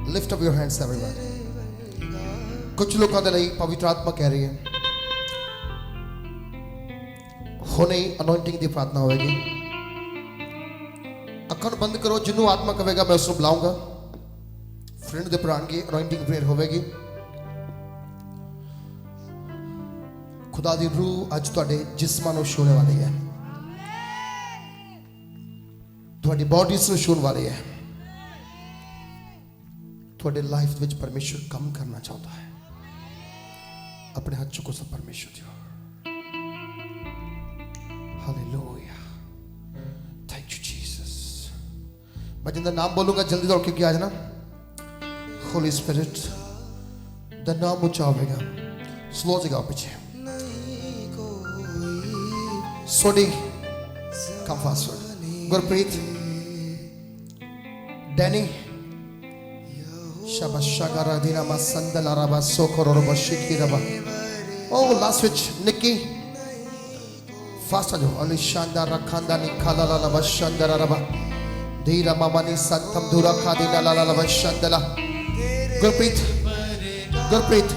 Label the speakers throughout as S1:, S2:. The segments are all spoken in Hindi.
S1: Lift up your hands everyone. कुछ लोगों के लिए पवित्र आत्मा कह रही है होने अनॉइंटिंग की प्रार्थना होगी। अखन बंद करो, जिन्हों आत्मा कहेगा मैं उसको बुलाऊंगा। फ्रेंड दे प्राण की अनॉइंटिंग प्रेयर होगी। खुदा दी रूह अज तुहाडे जिस्मां नूं छूने वाली है, तुहाडी बॉडीज़ नूं छूण वाली है। तुहाडे लाइफ विच परमेश्वर काम करना चाहता है। अपने हाथ चुको सब परमेश्वर दियो। Hallelujah, thank you Jesus. मैं जिंदा नाम बोलूंगा जल्दी दौड़ के आज ना। होली स्पिरिट द नाम ऊंचा होगा। स्लो से गाओ पीछे। सोडी कम फास्ट। गुरप्रीत, डैनी, शाबाश शागारा दीना मसंदला रबा सोकोरो रबा शिकी रबा। Oh, last switch, Nikki. Fast आ जाओ। अलिशांदा रखांदा निकाला ला ला बशंदरा रबा। धीरा मामानी संतम दूरा खादीना ला ला ला बशंदला। गुरप्रीत, गुरप्रीत।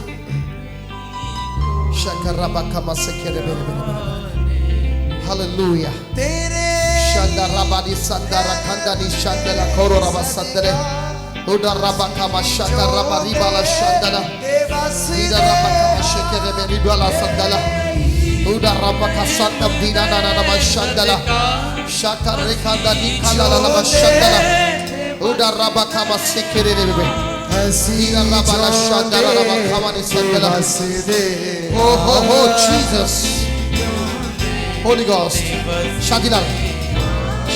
S1: शकर रबा कमा सकेरे बेरे बेरे। हालेलुया। शंदा रबा नी संदा रखांदा नी शंदला कोरो रबा संदरे। उधर रबा कमा शकर रबा रिबाला शंदला। इधर रबा कमा शकेरे बेरे रिबाला संदला। उधर रबा का संतम दीना ना ना ना शंदला। शकर रेखांदा निकाला ला ला शंदला। उधर रबा कमा सकेरे बेरे। इधर रबा ला शंदला रबा कमा नी संदला। Oh Jesus, Holy Ghost, Shadila,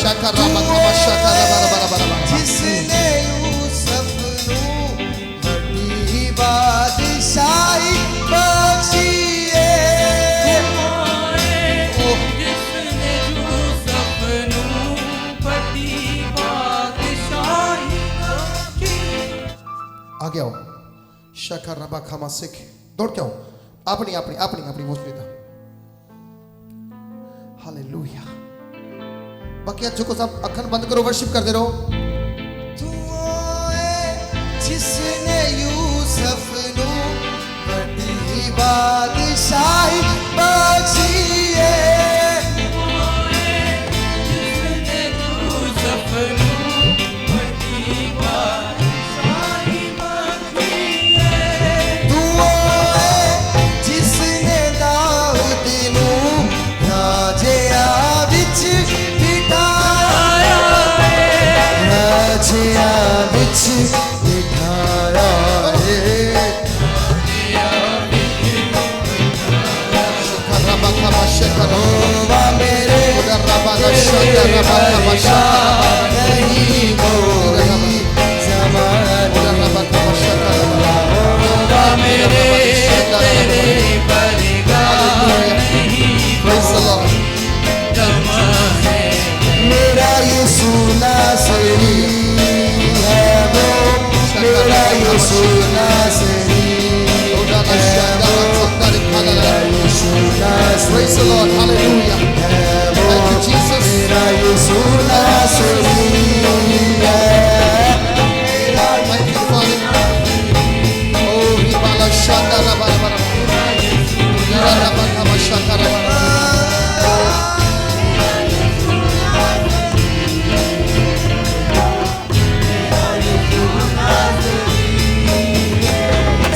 S1: शकर रबा कमा शकर रबा रबा रबा रबा।
S2: जिसने यूसुफ नू बड़ी बादशाही बख्शी है।
S3: जिसने यूसुफ नू बड़ी बादशाही बख्शी।
S1: आगे आओ। शकर रबा कमा सिख दौड़ के आओ। अपनी अपनी अपनी अपनी मुस्लिम था। हालेलुया। बाकी आज को सब अखन बंद करो, वर्शिप करते रहो।
S2: तू जिसने यूसुफ नू बड़ी बादशाही बख्शी है।
S3: जिसने यूसुफ नू बड़ी बादशाही बख्शी है।
S2: तू जिसने दाऊद नू राजिया विच बिठाया है। राजिया विच बिठाया है।
S1: शकर रबा कमा शकर
S2: होवा मेरे
S1: उधर रबा ला शकर रबा कमा शकर
S2: नहीं कोई ज़माना।
S1: उधर रबा कमा शकर रबा।
S2: होवा मेरे
S3: तेरे परगाह नहीं
S1: Praise the Lord.
S3: जमाने।
S2: मेरा यीशु नासरी है वो। मेरा यीशु नासरी
S1: उधर ला शकर रबा निकाला ला।
S2: मेरा यीशु नासरी
S1: Praise the Lord. Hallelujah.
S2: है वो।
S1: Thank you Jesus.
S2: मेरा यीशु नासरी है।
S1: Thank you Father. Oh, ribala shanda raba raba raba. Uधर रबा कमा शकर रबा।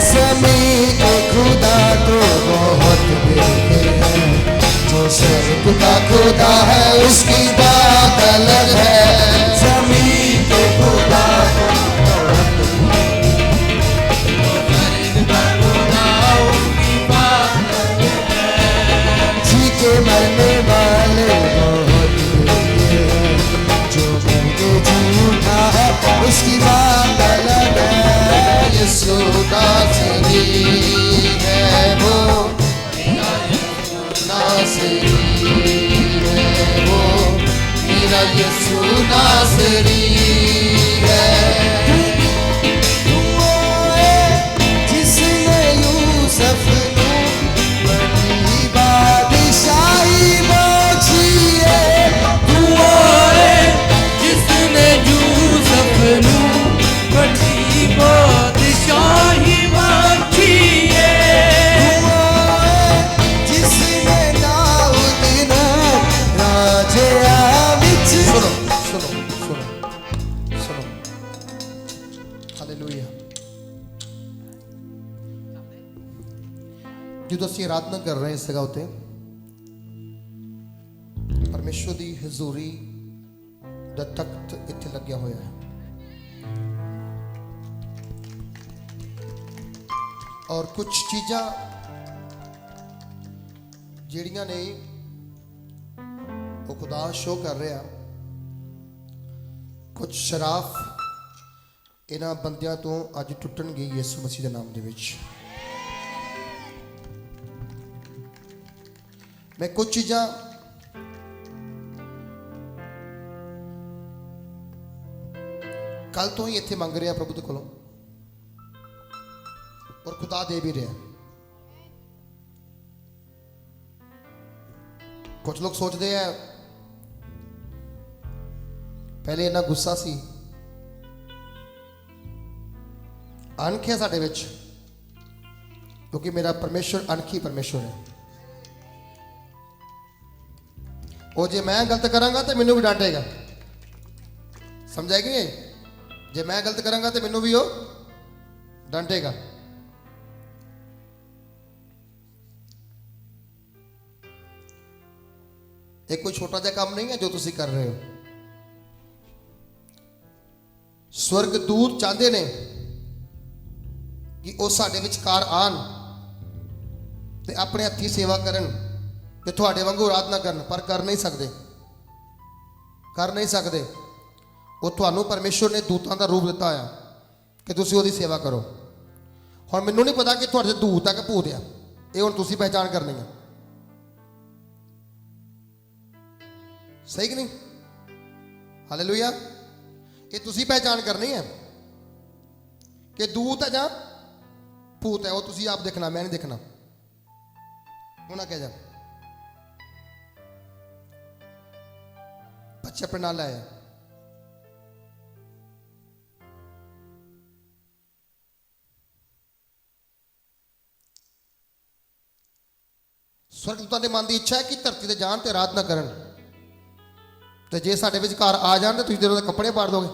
S2: ज़मीन के खुदा तो बहुत बड़े हैं। जो स्वर्ग का खुदा है उसकी बात अलग है। ज़मीन के खुदा तो बहुत जी के मरने वाले बहुत बड़े हैं। जो मर के झूठा है उसकी बात अलग है।
S1: यीशु नासरी है वो। नासरी है वो। मेरा यीशु नासरी है।
S2: जिसने यूसुफ नू बड़ी बादशाही बख्शी है।
S3: जिसने यूसुफ नू बड़ी
S1: ਹਾਲੇਲੂਇਆ। ਜਦੋਂ ਅਸੀਂ ਆਰਾਧਨਾ ਕਰ ਰਹੇ ਇਸ ਜਗ੍ਹਾ ਉੱਤੇ ਪਰਮੇਸ਼ਵਰ ਦੀ ਹਜ਼ੂਰੀ ਦਾ ਤਖਤ ਇੱਥੇ ਲੱਗਿਆ ਹੋਇਆ ਹੈ ਔਰ ਕੁਝ ਚੀਜ਼ਾਂ ਜਿਹੜੀਆਂ ਨੇ ਉਹ ਖੁਦਾ ਸ਼ੋ ਕਰ ਰਿਹਾ। ਕੁਝ ਸ਼ਰਾਫ ਇਹਨਾਂ ਬੰਦਿਆਂ ਤੋਂ ਅੱਜ ਟੁੱਟਣਗੇ ਯਿਸੂ ਮਸੀਹ ਦੇ ਨਾਮ ਦੇ ਵਿੱਚ। ਮੈਂ ਕੁਝ ਚੀਜ਼ਾਂ ਕੱਲ ਤੋਂ ਹੀ ਇੱਥੇ ਮੰਗ ਰਿਹਾ ਪ੍ਰਭੂ ਦੇ ਕੋਲੋਂ ਔਰ ਖੁਦਾ ਦੇ ਵੀ ਰਿਹਾ। ਕੁਝ ਲੋਕ ਸੋਚਦੇ ਆ ਪਹਿਲੇ ਇੰਨਾ ਗੁੱਸਾ ਸੀ, ਅਣਖ ਹੈ ਸਾਡੇ ਵਿੱਚ, ਕਿਉਂਕਿ ਮੇਰਾ ਪਰਮੇਸ਼ਵਰ ਅਣਖੀ ਪਰਮੇਸ਼ਵਰ ਹੈ। ਉਹ ਜੇ ਮੈਂ ਗਲਤ ਕਰਾਂਗਾ ਤੇ ਮੈਨੂੰ ਵੀ ਡਾਂਟੇਗਾ, ਸਮਝਾਇਆ ਕਿ ਨਹੀਂ? ਜੇ ਮੈਂ ਗਲਤ ਕਰਾਂਗਾ ਤੇ ਮੈਨੂੰ ਵੀ ਉਹ ਡਾਂਟੇਗਾ। ਇਹ ਕੋਈ ਛੋਟਾ ਜਿਹਾ ਕੰਮ ਨਹੀਂ ਹੈ ਜੋ ਤੁਸੀਂ ਕਰ ਰਹੇ ਹੋ। ਸਵਰਗ ਦੂਤ ਚਾਹੁੰਦੇ ਨੇ ਕਿ ਉਹ ਸਾਡੇ ਵਿਚਕਾਰ ਆਣ ਤੇ ਆਪਣੇ ਹੱਥੀਂ ਸੇਵਾ ਕਰਨ ਤੇ ਤੁਹਾਡੇ ਵਾਂਗੂ ਆਰਾਧਨਾ ਕਰਨ, ਪਰ ਕਰ ਨਹੀਂ ਸਕਦੇ, ਕਰ ਨਹੀਂ ਸਕਦੇ। ਉਹ ਤੁਹਾਨੂੰ ਪਰਮੇਸ਼ਵਰ ਨੇ ਦੂਤਾਂ ਦਾ ਰੂਪ ਦਿੱਤਾ ਆ ਕਿ ਤੁਸੀਂ ਉਹਦੀ ਸੇਵਾ ਕਰੋ। ਹੁਣ ਮੈਨੂੰ ਨਹੀਂ ਪਤਾ ਕਿ ਤੁਹਾਡੇ ਦੂਤ ਆ ਕਿ ਭੂਤ ਆ, ਇਹ ਹੁਣ ਤੁਸੀਂ ਪਹਿਚਾਣ ਕਰਨੀ ਹੈ। ਸਹੀ ਕਿ ਨਹੀਂ? ਹਾਲੇਲੂਇਆ। ਇਹ ਤੁਸੀਂ ਪਹਿਚਾਣ ਕਰਨੀ ਹੈ ਕਿ ਦੂਤ ਹੈ ਜਾਂ ਭੂਤ ਹੈ। ਉਹ ਤੁਸੀਂ ਆਪ ਦੇਖਣਾ, ਮੈਂ ਨਹੀਂ ਦੇਖਣਾ। ਉਹਨਾਂ ਕਹਿ ਜਾ ਬੱਚੇ ਆਪਣੇ ਨਾਲ ਆਇਆ। ਸਵਰਗਦੂਤਾਂ ਦੇ ਮਨ ਦੀ ਇੱਛਾ ਹੈ ਕਿ ਧਰਤੀ ਤੇ ਜਾਣ ਤੇ ਆਰਾਧਨਾ ਕਰਨ, ਤੇ ਜੇ ਸਾਡੇ ਵਿੱਚ ਘਰ ਆ ਜਾਣ ਤੇ ਤੁਸੀਂ ਤੇ ਉਹਦੇ ਕੱਪੜੇ ਪਾੜ ਦੋਗੇ।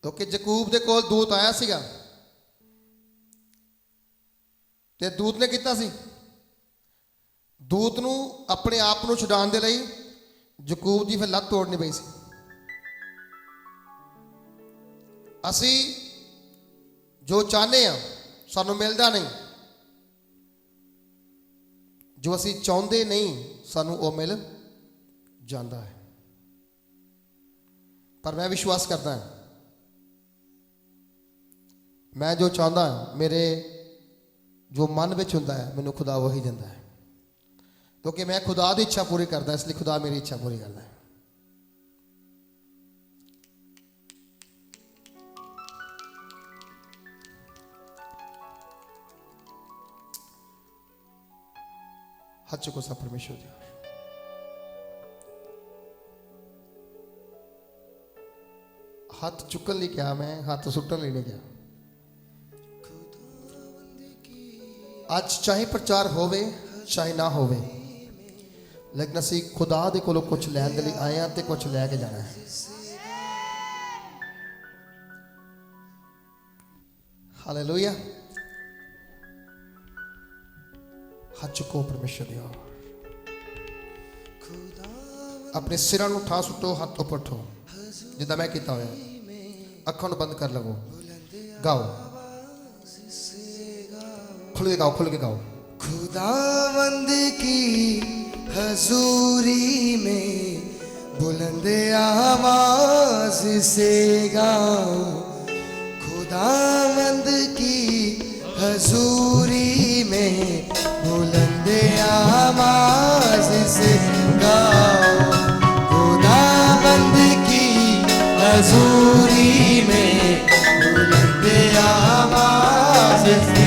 S1: ਕਿਉਂਕਿ ਯਾਕੂਬ ਦੇ ਕੋਲ ਦੂਤ ਆਇਆ ਸੀਗਾ ਤੇ ਦੂਤ ਨੇ ਕੀਤਾ ਸੀ, ਦੂਤ ਨੂੰ ਆਪਣੇ ਆਪ ਨੂੰ ਛੁਡਾਉਣ ਦੇ ਲਈ ਯਾਕੂਬ ਦੀ ਫਿਰ ਲੱਤ ਤੋੜਨੀ ਪਈ ਸੀ। ਅਸੀਂ ਜੋ ਚਾਹੁੰਦੇ ਆ ਸਾਨੂੰ ਮਿਲਦਾ ਨਹੀਂ, ਜੋ ਅਸੀਂ ਚਾਹੁੰਦੇ ਨਹੀਂ ਸਾਨੂੰ ਉਹ ਮਿਲ ਜਾਂਦਾ ਹੈ। ਪਰ ਮੈਂ ਵਿਸ਼ਵਾਸ ਕਰਦਾ ਹਾਂ, ਮੈਂ ਜੋ ਚਾਹੁੰਦਾ ਮੇਰੇ ਜੋ ਮਨ ਵਿੱਚ ਹੁੰਦਾ ਹੈ ਮੈਨੂੰ ਖੁਦਾ ਉਹੀ ਦਿੰਦਾ ਹੈ, ਕਿਉਂਕਿ ਮੈਂ ਖੁਦਾ ਦੀ ਇੱਛਾ ਪੂਰੀ ਕਰਦਾ, ਇਸ ਲਈ ਖੁਦਾ ਮੇਰੀ ਇੱਛਾ ਪੂਰੀ ਕਰਦਾ ਹੈ। ਹੱਥ ਚੁੱਕੋ ਸਭ ਪਰਮੇਸ਼ਵਰ ਦੀ। ਹੱਥ ਚੁੱਕਣ ਲਈ ਕਿਹਾ, ਮੈਂ ਹੱਥ ਸੁੱਟਣ ਲਈ ਨਹੀਂ ਕਿਹਾ। ਅੱਜ ਚਾਹੇ ਪ੍ਰਚਾਰ ਹੋਵੇ ਚਾਹੇ ਨਾ ਹੋਵੇ, ਲੇਕਿਨ ਅਸੀਂ ਖੁਦਾ ਦੇ ਕੋਲੋਂ ਕੁਝ ਲੈਣ ਦੇ ਲਈ ਆਏ ਹਾਂ ਤੇ ਕੁਝ ਲੈ ਕੇ ਜਾਣਾ ਹੈ। ਹਾਲੇਲੂਇਆ। ਹੱਥ ਚੁੱਕੋ ਪਰਮੇਸ਼ਰ ਦੀ ओर, ਆਪਣੇ ਸਿਰਾਂ ਨੂੰ ਠਾ ਸੁੱਟੋ, ਹੱਥ ਉੱਪਰ ਉਠੋ ਜਿੱਦਾਂ ਮੈਂ ਕੀਤਾ ਹੋਇਆ। ਅੱਖਾਂ ਨੂੰ ਬੰਦ ਕਰ ਲਵੋ, गाओ, खुल के गाओ, खुल के गाओ।
S2: खुदावंद की हजूरी में बुलंद आवाज से गाओ, खुदावंद की हजूरी में बुलंद आवाज से गाओ, खुदावंद की हजूरी में बुलंद आवाज से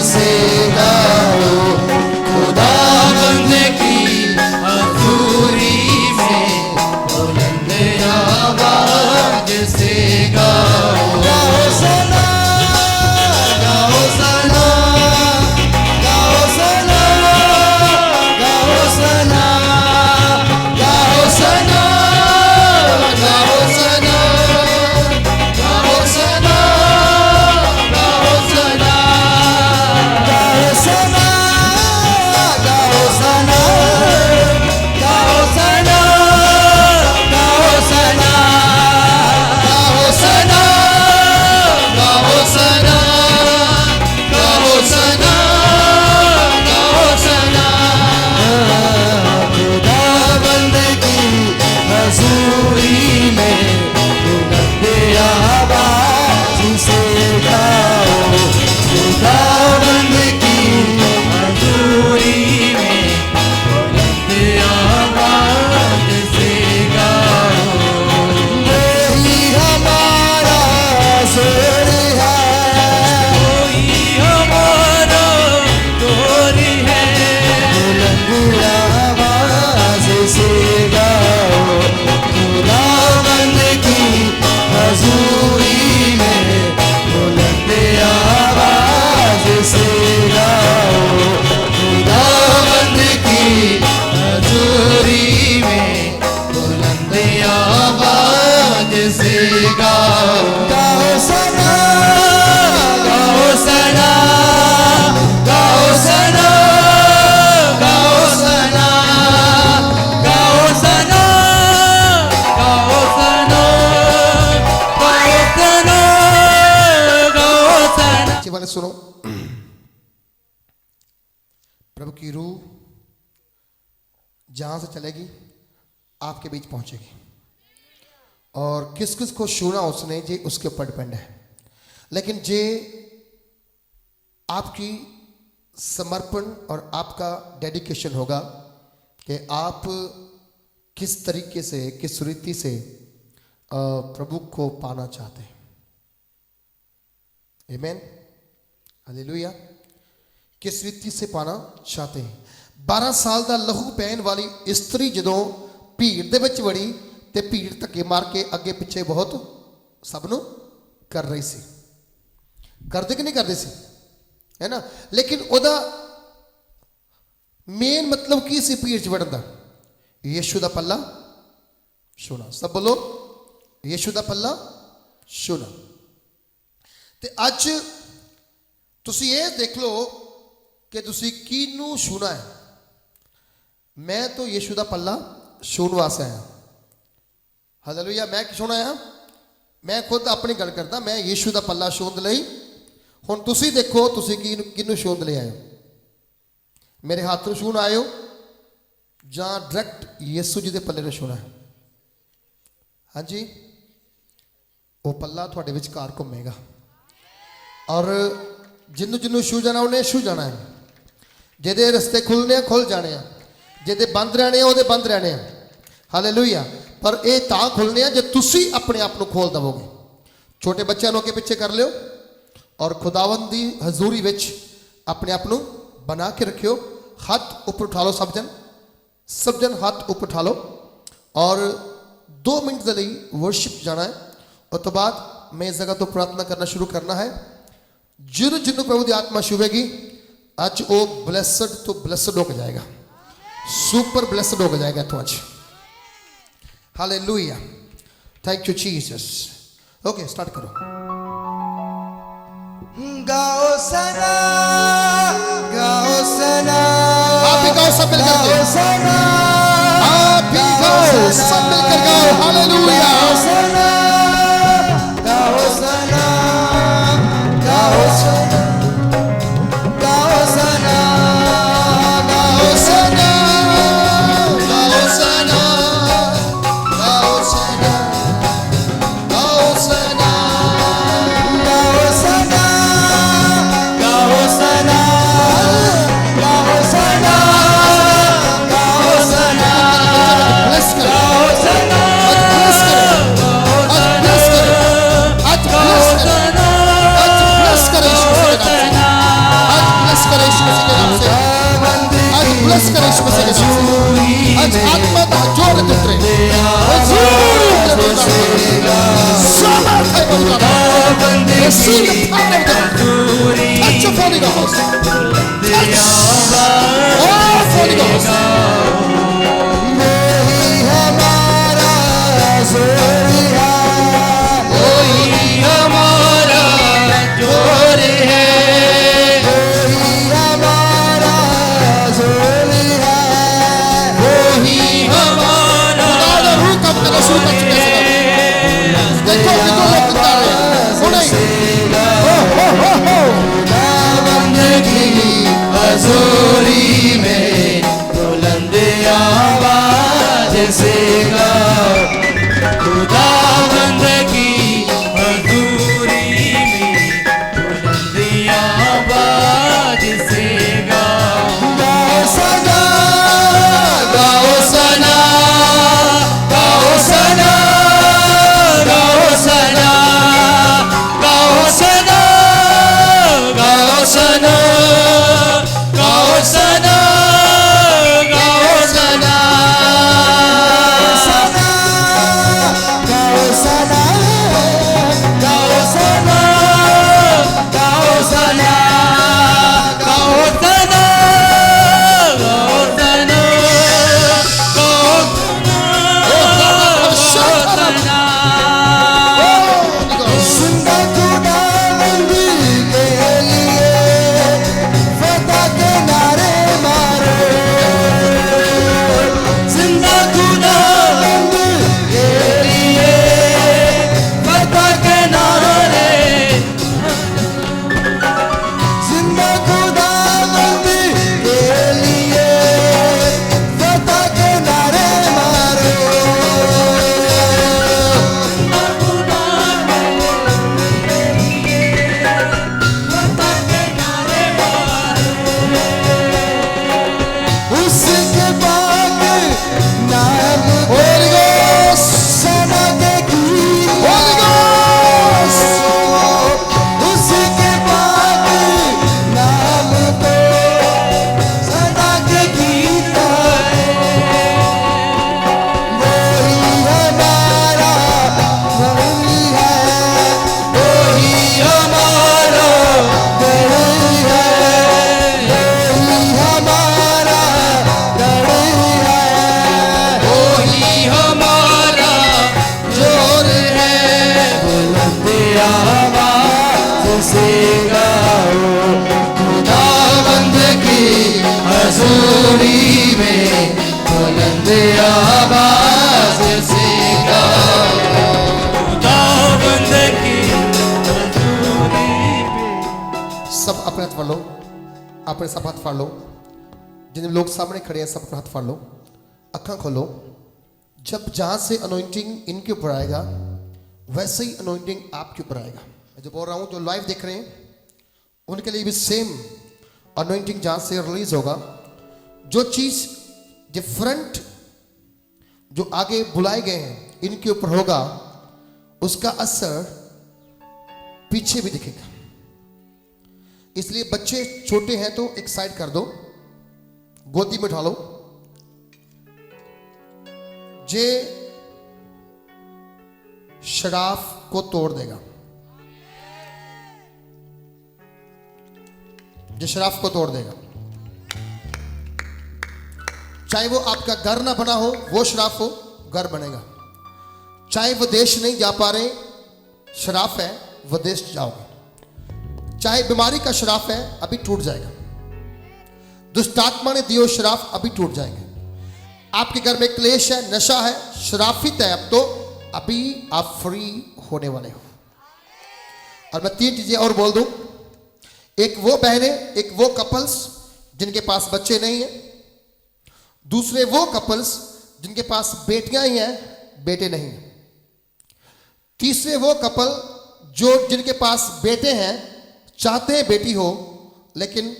S2: जिसे गाओ खुदावंद की हजूरी में बुलंद आवाज से गाओ। गाओ सना, गाओ सना, गाओ सना, गाओ सना, गाओ सना, गाओ सना, गाओ सना, गाओ सना, गाओ सना, गाओ सना, गाओ सना, गाओ सना, गाओ सना, गाओ सना, गाओ सना, गाओ सना। खुदावंद की हजूरी में बुलंद आवाज से गाओ खुदावंद की हजूरी में बुलंद आवाज से गाओ। यही हमारा जोर है,
S3: कोई हमारा तोर है,
S2: बुलंद आवाज से गाओ खुदावंद की हजूरी में बुलंद आवाज से गाओ खुदावंद की हजूरी में बुलंद आवाज से गाओ। गाओ सना, गाओ सना, गाओ सना, गाओ सना,
S3: गाओ सना, गाओ सना, गाओ सना, गाओ सना।
S1: अच्छी बात सुनो, प्रभु की रूह जहां से चलेगी आपके बीच पहुंचेगी, और किस किस को छूना उसने जे उसके ऊपर डिपेंड है। लेकिन जे आपकी समर्पण और आपका डेडिकेशन होगा कि आप किस तरीके से, किस रीति से प्रभु को पाना चाहते हैं। आमीन, हालेलुया। किस रीति से पाना चाहते हैं। 12 ਸਾਲ ਦਾ ਲਹੂ ਪੈਣ ਵਾਲੀ ਇਸਤਰੀ ਜਦੋਂ ਭੀੜ ਦੇ ਵਿੱਚ ਵੜੀ ਤੇ ਭੀੜ ਧੱਕੇ ਮਾਰ ਕੇ ਅੱਗੇ ਪਿੱਛੇ ਬਹੁਤ ਸਭ ਨੂੰ ਕਰ ਰਹੀ ਸੀ। ਕਰਦੇ ਕਿ ਨਹੀਂ ਕਰਦੇ ਸੀ, ਹੈ ਨਾ। ਲੇਕਿਨ ਉਹਦਾ ਮੇਨ ਮਤਲਬ ਕੀ ਸੀ ਭੀੜ 'ਚ ਵੜਨ ਦਾ? ਯੀਸ਼ੂ ਦਾ ਪੱਲਾ ਛੂਣਾ। ਸਭ ਬੋਲੋ, ਯੀਸ਼ੂ ਦਾ ਪੱਲਾ ਛੂਣਾ। ਤੇ ਅੱਜ ਤੁਸੀਂ ਇਹ ਦੇਖ ਲਓ ਕਿ ਤੁਸੀਂ ਕਿਹਨੂੰ ਛੂਣਾ ਹੈ। मैं तो यीशु दा पल्ला छूण वास्ते आया। हालेलुया। मैं कि छूण आया? मैं खुद अपनी गल करदा, मैं यीशु दा पल्ला छूण लई। हुण तुसी देखो तुसी किहनूं छूण लई आए हो। मेरे हाथ नूं छूण आए हो जां डायरैक्ट यीशु जी दे पल्ले नूं छूणा है? हाँ जी, वो पल्ला तुहाडे विचकार घुमेगा, और जिन्नू जिन्नू छू जाना उन्हें छू जाना है। जिहदे रस्ते खुलने खुल जाने हैं, जिहदे बंद रहने ਉਹਦੇ ਬੰਦ रहने हैं। हालेलुया। पर ਇਹ ਤਾਂ खुलने हैं जे तुसी अपने आप ਨੂੰ खोल दवोगे। छोटे बच्चों ਨੂੰ ਅੱਗੇ ਪਿੱਛੇ कर लियो और खुदावंद ਦੀ हजूरी ਵਿੱਚ अपने आप ਨੂੰ बना के रखियो। हाथ ऊपर उठा लो सब जन हाथ ऊपर उठा लो, और 2 मिनट के लिए वर्शिप जाना है। और तो बाद मैं इस जगह तो प्रार्थना करना शुरू करना है। जिन्हों प्रभु की आत्मा छुएगी आज वो ब्लेसड तो ब्लेसड होकर जाएगा, सुपर ब्लेसड होकर जाएगा तो आज। Hallelujah, thank you Jesus. Okay, start करो।
S2: गाओ सना, गाओ सना,
S1: आप भी गाओ, सब मिलकर
S2: गाओ सना,
S1: आप भी गाओ, सब मिलकर गाओ। हालेलुया।
S2: गाओ सना, गाओ सना, गाओ सना, गाओ सना, गाओ सना,
S1: गाओ सना, गाओ सना, गाओ सना,
S2: गाओ सना, गाओ सना, गाओ सना, गाओ सना,
S1: ब्लेस करो,
S2: गाओ सना,
S1: ब्लेस करो। receive the power of God. Touch your Holy Ghost. Touch. Oh, Holy Ghost.
S2: वही हमारा जोर है,
S3: कोई हमारा जोर है,
S2: वही हमारा जोर है,
S3: वही हमारा
S1: खुदा का रूह कब तक शुरू कर चुके हैं? देखो देखो लोग कितना रहे हैं। सुने
S3: बंदगी हजूरी में बुलंद आवाज से गाओ, खुदा बंदगी हजूरी में बुलंद आवाज से गाओ,
S2: गाओ सदा,
S3: गाओ सना, गाओ सना, गाओ सना, गाओ सना, गाओ सना, गाओ सना, गाओ सना,
S2: सदा, गाओ सदा,
S3: गाओ सना, गाओ सना, गाओ सना, गाओ सना, गाओ सना,
S1: Holy Ghost.
S2: जिंदा खुदाबंदी के लिए फतह के नारे मारो,
S3: जिंदा खुदाबंदी के लिए फतह के नारे,
S2: जिंदा खुदाबंदी के लिए फतह के नारे मारो, उसके बाद नाम
S1: Holy Ghost.
S2: सना के गीत,
S1: Holy Ghost.
S2: उसके बाद नाम तो सदा के गीत है, वही हमारा वही है,
S3: वही हमारा
S2: वही है, वही हमारा गढ़ है,
S3: वही हमारा जोर है,
S2: बुलंद आवाज से गाओ,
S3: खुदा बंदगी हजूरी में बुलंद आवाज से गाओ, खुदा बंदगी हजूरी में।
S1: सब अपने हाथ फाड़ लो, अपने सब हाथ फाड़ लो। जिन लोग सामने खड़े हैं सब अपने हाथ फाड़ लो, अखा खोलो। जब जहां से अनोइंटिंग इनके ऊपर आएगा वैसे ही अनोइंटिंग आपके ऊपर आएगा। मैं जो बोल रहा हूं, जो लाइव देख रहे हैं उनके लिए भी सेम अनोइंटिंग जहां से रिलीज होगा। जो चीज डिफरेंट जो आगे बुलाए गए हैं इनके ऊपर होगा, उसका असर पीछे भी दिखेगा। इसलिए बच्चे छोटे हैं तो एक साइड कर दो, गोदी में उठा लो। जे शराफ को तोड़ देगा, जो शराफ को तोड़ देगा। चाहे वो आपका घर ना बना हो, वो शराफ हो, घर बनेगा। चाहे वो देश नहीं जा पा रहे, शराफ है, वो देश जाओगे। चाहे बीमारी का शराफ है, अभी टूट जाएगा। दुष्टात्मा ने दियो शराफ, अभी टूट जाएंगे। आपके घर में क्लेश है, नशा है, शराफित है, अब तो अभी आप फ्री होने वाले हो। और मैं 3 चीजें और बोल दूं। एक वो बहनें, एक वो कपल्स जिनके पास बच्चे नहीं हैं, दूसरे वो कपल्स जिनके पास बेटियां ही हैं, बेटे नहीं हैं, तीसरे वो कपल जो जिनके पास बेटे हैं, चाहते हैं बेटी हो लेकिन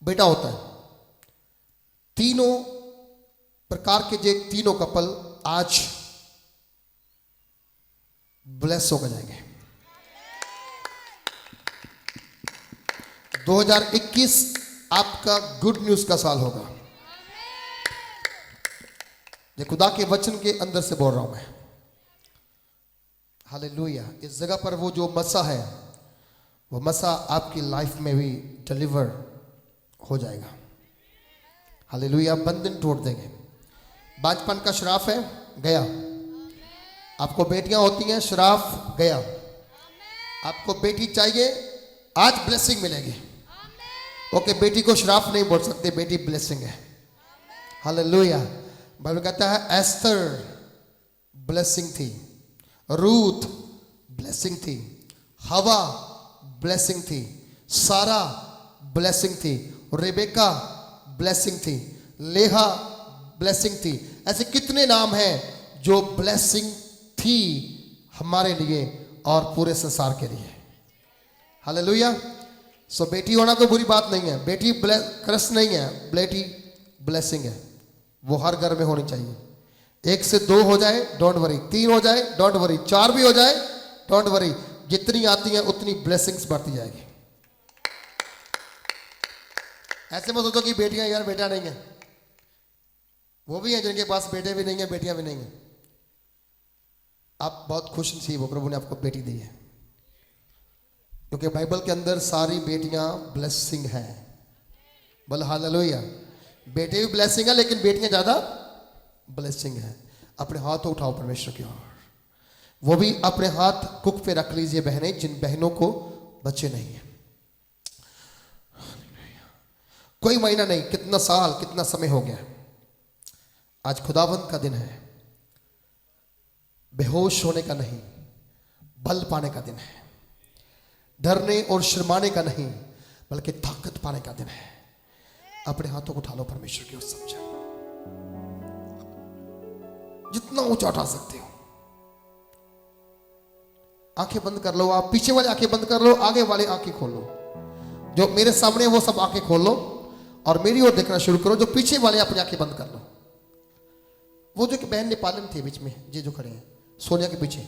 S1: बेटा होता है। तीनों प्रकार के जो तीनों कपल आज ब्लेस हो जाएंगे। 2021 आपका गुड न्यूज का साल होगा। ये खुदा के वचन के अंदर से बोल रहा हूं मैं। हालेलुया। इस जगह पर वो जो मसा है, वो मसा आपकी लाइफ में भी डिलीवर हो जाएगा। हालेलुया। बंधन तोड़ देंगे। बांझपन का श्राप है, गया। आपको बेटियां होती हैं, श्राप गया। आपको बेटी चाहिए, आज ब्लेसिंग मिलेगी। ओके, बेटी को श्राप नहीं बोल सकते, बेटी ब्लेसिंग है। हालेलुया। बाइबल कहता है एस्थर ब्लेसिंग थी, रूथ ब्लेसिंग थी, हवा ब्लेसिंग थी, सारा ब्लेसिंग थी, रेबेका ब्लेसिंग थी, लेहा ब्लेसिंग थी। ऐसे कितने नाम हैं जो ब्लेसिंग थी हमारे लिए और पूरे संसार के लिए। हालेलुया। सो बेटी होना तो बुरी बात नहीं है, बेटी क्रस नहीं है, बेटी ब्लेसिंग है। वो हर घर में होनी चाहिए। 1 से 2 हो जाए डोंट वरी, 3 हो जाए डोंट वरी, 4 भी हो जाए डोंट वरी। जितनी आती हैं उतनी ब्लेसिंग्स बढ़ती जाएगी। ऐसे मत सोचो कि बेटियां यार बेटा नहीं है, वो भी हैं जिनके पास बेटे भी नहीं है, बेटियां भी नहीं है। आप बहुत खुश नसीब हो, प्रभु ने आपको बेटी दी है, क्योंकि बाइबल के अंदर सारी बेटियां ब्लेसिंग हैं। बोल हालेलुया। बेटे भी ब्लेसिंग है, लेकिन बेटियां ज्यादा ब्लेसिंग है। अपने हाथ उठाओ परमेश्वर की ओर। वो भी अपने हाथ कुक पे रख लीजिए बहनें, जिन बहनों को बच्चे नहीं है। कोई महीना नहीं, कितना साल, कितना समय हो गया। आज खुदावंत का दिन है। बेहोश होने का नहीं, बल पाने का दिन है। डरने और शर्माने का नहीं, बल्कि ताकत पाने का दिन है। अपने हाथों को उठा लो परमेश्वर की ओर, समझा जितना ऊंचा उठा सकते हो। आंखें बंद कर लो। आप पीछे वाले आंखें बंद कर लो, आगे वाले आंखें खोल लो। जो मेरे सामने वो सब आंखें खोल लो और मेरी ओर देखना शुरू करो। जो पीछे वाले अपनी आंखें बंद कर लो। वो जो कि बहन नेपालन थे बीच में, ये जो खड़े हैं सोनिया के पीछे,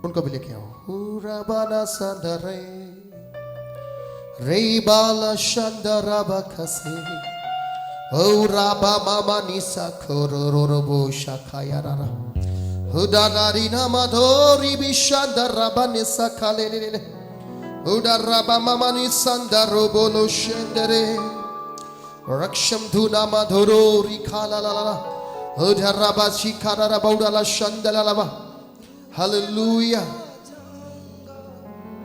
S1: उनको भी लेके आओ। हुराबाना संदरे रे बाला शंदरा बखसे ओ राबा मामा निसा खोरोरोबो शाखायारा हुदानारी नामाधोरी बिशांदरा बनिसा खालेले हुदाराबा मामा निसंदरो बोलो शेंदरे रक्षम धुना माधोरो रिखालालाला हुदाराबा शिखारा बौडाला शंदलालाबा। हालेलुया।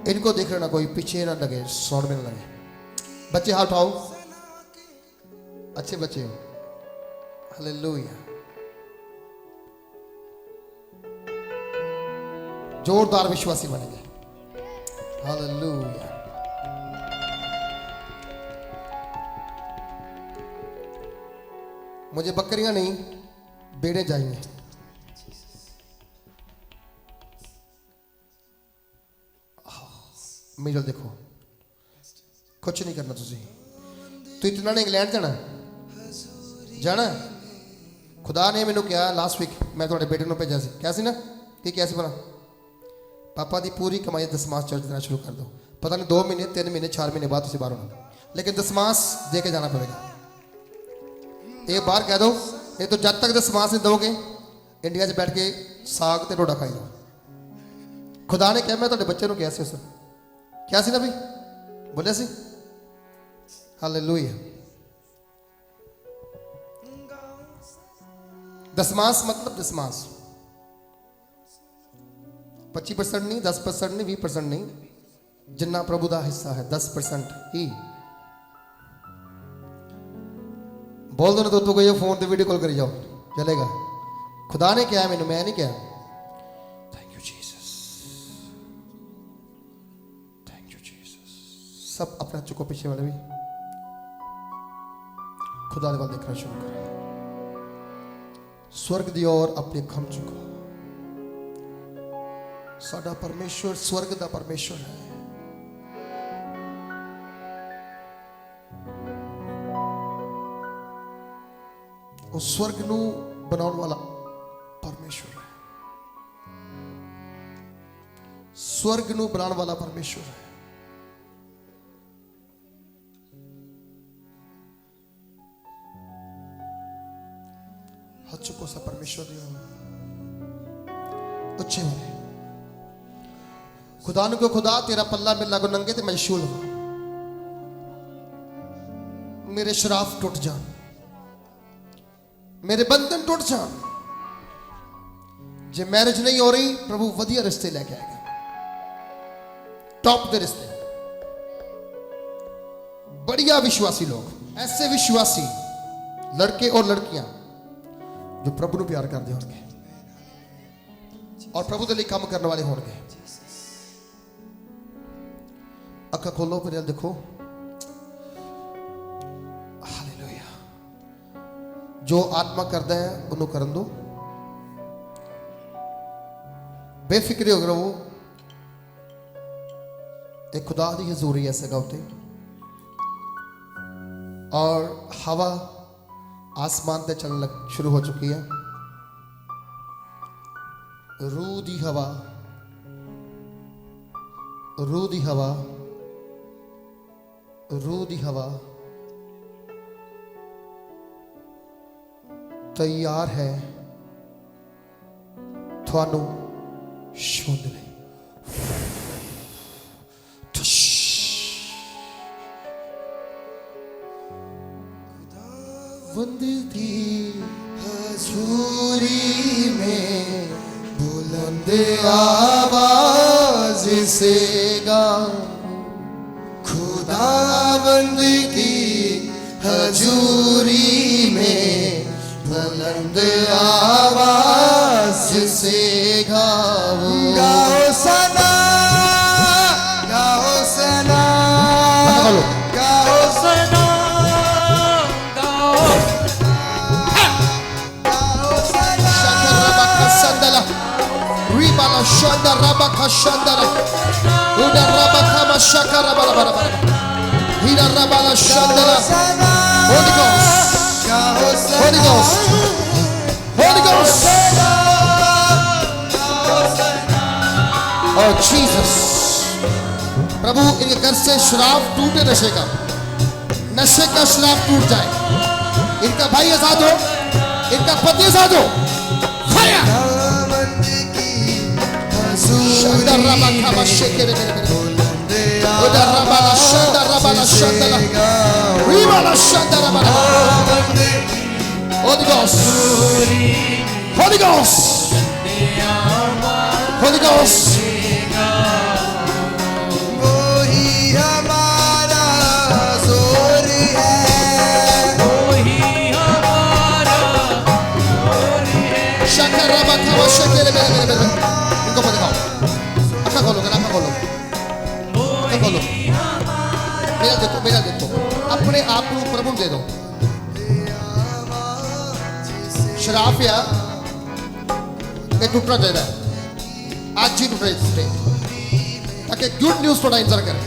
S1: इनको देख लेना, कोई पीछे ना लगे, सौंड में ना लगे। बच्चे हाथ उठाओ, अच्छे बच्चे हो। हालेलुया। जोरदार विश्वासी बनेंगे। हालेलुया। मुझे बकरियां नहीं, बेड़े चाहिए। मेरे देखो, कुछ नहीं करना तुझे। तू इतना ने इंग्लैंड जाना जाना। खुदा ने मैनू कहा लास्ट वीक, मैं थोड़े बेटे को भेजा सी, क्या सी ना कि क्या सी बना, पापा की पूरी कमाई दसमास चर्च देना शुरू कर दो। पता नहीं 2 महीने 3 महीने 4 महीने बाद उसे बाहर होना, लेकिन दसमास दे के जाना पड़ेगा। एक बार कह दो, नहीं तो जब तक दसमास नहीं दोगे इंडिया से बैठ के साग ते रोड़ा खाई दो। खुदा ने कहा मैं थोड़े बच्चे को कैसे सर क्या सी ना भी बोलिया सी। हालेलुया। दसमास मतलब दसमास 25% नहीं, 10% नहीं, 20% नहीं, जिन्ना प्रभु का हिस्सा है 10% ही। बोल दो ना तो कोई फोन पे वीडियो कॉल करी जाओ, चलेगा। खुदा ने क्या मैंने, मैं नहीं क्या। Thank you Jesus, thank you Jesus. सब अपना चुको, पीछे वाले भी खुदा ने देखना शुरू करो। स्वर्ग दी ओर अपने खम चुको। साडा परमेश्वर स्वर्ग दा परमेश्वर है। वो स्वर्ग नू बनाने वाला परमेश्वर है। स्वर्ग नू बनाने वाला परमेश्वर है। हाथ चुको सा परमेश्वर दिया अच्छे वाले खुदा नु को खुदा तेरा पल्ला मिलना को नंगे ते मशहूल हो, मेरे शराफ टूट जान, मेरे बंधन टूट जान। जे मैरिज नहीं हो रही, प्रभु वधिया रिश्ते लेके आएगा, टॉप दे रिश्ते, बढ़िया विश्वासी लोग, ऐसे विश्वासी लड़के और लड़कियां जो प्रभु को प्यार करते होंगे और प्रभु के लिए काम करने वाले होंगे। अखा खोलो, फिर देखो। हालेलुया। जो आत्मा करता है उन्होंने करन दो, बेफिक्री हो रहो। एक खुदा की हजूरी ऐसे गाते और हवा आसमान पे चलने शुरू हो चुकी है। रूह दी हवा, रूह दी हवा, रूह दी हवा तैयार है थानू छूने। वंदती हजूरी में बुलंद आवाज से गाऊं, खुदावंद की हजूरी में बुलंद आवाज से गाऊं।
S2: गाओ सना, गाओ सना, गाओ सना,
S1: Shanda rabaka shandara, uda rabaka mashakara bara bara bara, hira rabala shandara. Holy Ghost, Holy Ghost, Holy Ghost. Oh Jesus, प्रभु इनके घर से शराब टूटे, नशे का शराब टूट जाए। इनका भाई आजाद हो, इनका पति आजाद हो। Fire Shanda rabaka mashekere bere bere, uda rabala shanda rabala shanda la, ribala shanda rabala. Holy Ghost, Holy Ghost, Holy Ghost.
S2: वही हमारा जोर है, वही हमारा जोर है।
S1: Shanda rabaka mashekere bere bere bere. इनको मत दिखाओ, अच्छा खोलो, अच्छा खोलो, अच्छा खोलो। मेरा देखो, मेरा देखो, अपने आप को प्रभु दे दो। शराब या ये टूटना चाहिए, आज ही टूटे इससे, ताकि गुड न्यूज़ थोड़ा इंतजार करें।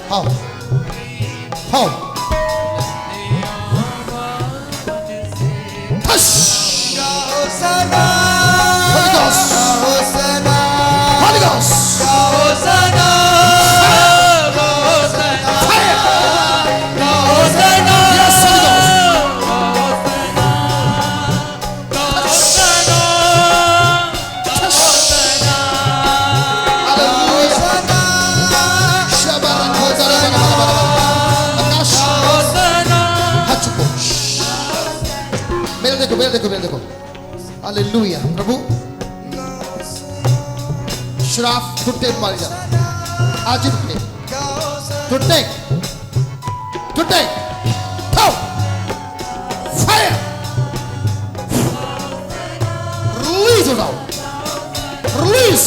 S1: हाँ, हाँ। Holy Ghost, Holy Ghost, fire, yes, Holy Ghost, hallelujah, Shabbat, मेरे देखो, हालेलुया। प्रभु शराब टूटे मारी जा, आज ही टूटे, टूटे, टूटे, फायर, रिलीज हो, release,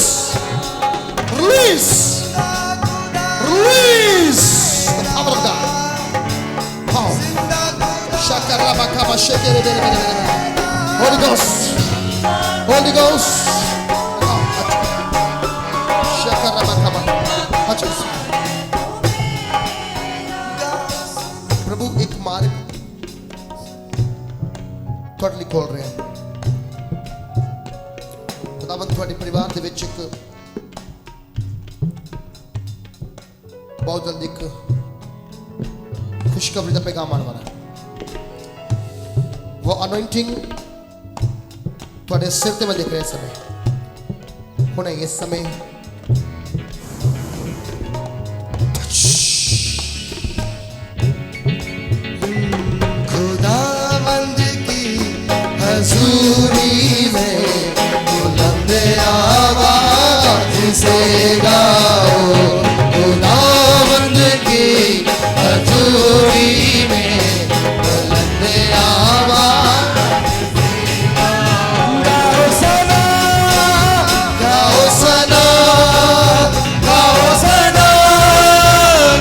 S1: release, release the power of God. Power. Shakara bakaba shekere bere bere bere. Holy Ghost, Holy Ghost. Shakara bakaba. अच्छा, प्रभु एक मार्ग ਤੁਹਾਡੇ ਲਈ ਖੋਲ ਰਿਹਾ ਹੈ। ਖੁਦਾਵੰਦ ਤੁਹਾਡੇ ਪਰਿਵਾਰ ਦੇ ਵਿੱਚ ਇੱਕ बहुत जल्दी एक खुशखबरी का पैगाम आने वाला है। वो अनॉइंटिंग थोड़े सिर ते मैं देख रहे समय हुणे इस समय
S2: खुदावंद की हजूरी में बुलंद आवाज से गाओ, खुदावंद की हजूरी में बुलंद आवाज गाओ सना, गाओ सना, गाओ सना,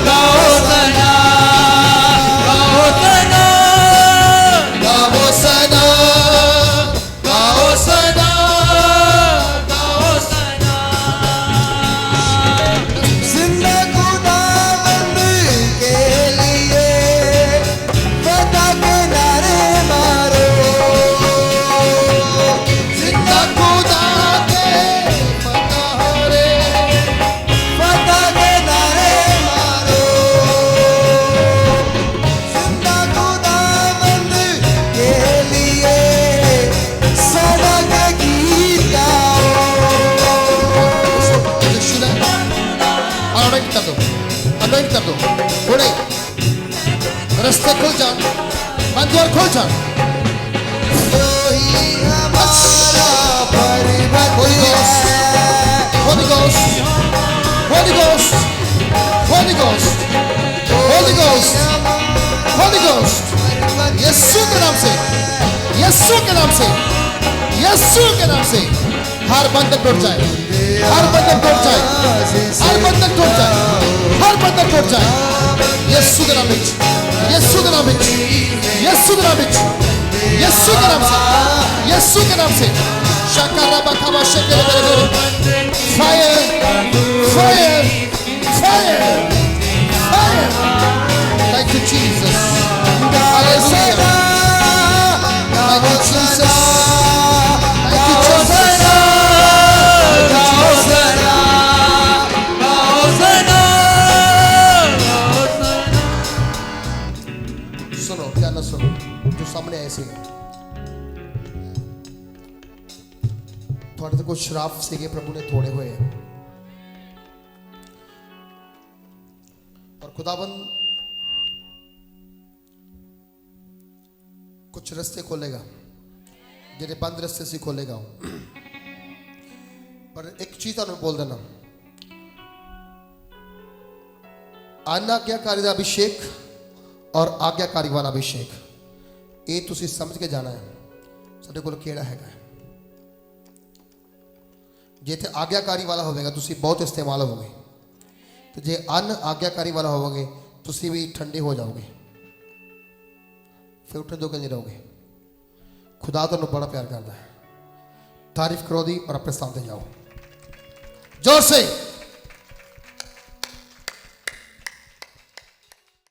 S2: गाओ सना, गाओ सना, गाओ सना, गाओ सना, गाओ सना। जिंदा खुदावंद के लिए फतह के नारे मारो, जिंदा खुदा के फतह रे, फतह के नारे मारो, जिंदा खुदावंद के लिए सड़क गीत गाओ।
S1: अनॉइंट कर दो, अनॉइंट कर दो। हुणे रास्ते खुल जान, द्वार खुल जान।
S2: जो ही हमारा परिवर्तन है,
S1: Holy Ghost, Holy Ghost, Holy Ghost, Holy Ghost, Holy Ghost, यीशु के नाम से, यीशु के नाम से, यीशु के नाम से हर बंधन टूट जाए, हर बंधन टूट जाए, हर बंधन टूट जाए, हर बंधन टूट जाए। यीशु के नाम में, यीशु के नाम में, यीशु के नाम में, यीशु के नाम से, यीशु के नाम से शकारा बखावा शकेले बेरे fire, fire, fire, fire. Thank you Jesus. Hallelujah. Thank you Jesus. Thank you Jesus. सुनो, क्या ना सुनो, जो सामने ऐसे थोड़े तो कुछ श्राप से के प्रभु ने तोड़े हुए हैं और खुदाबंद कुछ रास्ते खोलेगा, जिन्हें बंद रास्ते से खोलेगा। पर एक चीज तो बोल देना, आज्ञाकारी दा अभिषेक और आज्ञाकारी वाला अभिषेक, ये तुसी समझ के जाना है साडे कोल केड़ा हैगा। जे थे आज्ञाकारी वाला होवेगा तुसी बहुत इस्तेमाल होगे, तो जे अन आज्ञाकारी वाला होवोगे तुसी भी ठंडे हो जाओगे, फिर उठने दोगे नहीं रहोगे। खुदा तो बड़ा प्यार करता है। तारीफ करो दी और अपने स्थान पे जाओ जोर से।